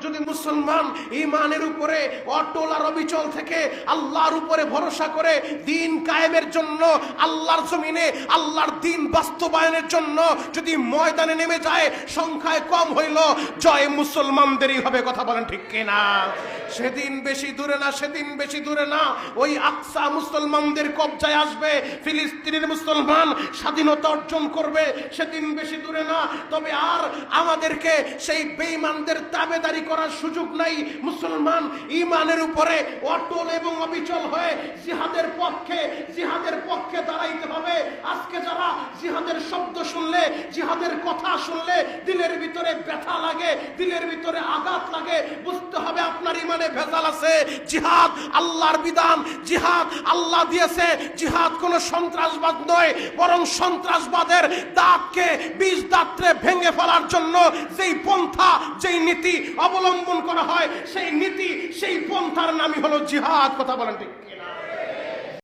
যদি মুসলমান ঈমানের উপরে অটল আর অবিচল থেকে আল্লাহর উপরে ভরসা করে দ্বীন কায়েমের জন্য আল্লাহর জমিনে আল্লাহর দ্বীন বাস্তবায়নের জন্য যদি ময়দানে নেমে যায়, সংখ্যায় কম হইল জয় মুসলমানদেরই হবে। কথা বলেন ঠিক কিনা? সেদিন বেশি দূরে না, সেদিন বেশি দূরে না, ওই আকসা মুসলমানদের কবজায় আসবে, ফিলিস্তিনের মুসলমান স্বাধীনতা অর্জন করবে, সেদিন বেশি দূরে না। তবে আর আমাদেরকে সেই বেঈমানদের তাবেদারি করার সুযোগ নাই। মুসলমান ঈমানের উপরে অটল এবং অবিচল হয়ে জিহাদের পক্ষে দাঁড়াইতে হবে। আজকে যারা জিহাদের শব্দ শুনলে, জিহাদের কথা শুনলে দিলের ভিতরে ব্যথা লাগে, দিলের ভিতরে আঘাত লাগে, বুঝতে হবে আপনার ঈমানে ভেজাল আছে। জিহাদ আল্লাহর বিধান, জিহাদ আল্লাহ দিয়েছে। জিহাদ কোন সন্ত্রাসবাদ নয়, বরং সন্ত্রাসবাদের দাগকে বীজ দাত্রে ভেঙে ফেলার জন্য যেই পন্থা, যেই নীতি অবলম্বন করা হয়, সেই নীতি, সেই পন্থার নামই হলো জিহাদ। কথা বলেন ঠিক?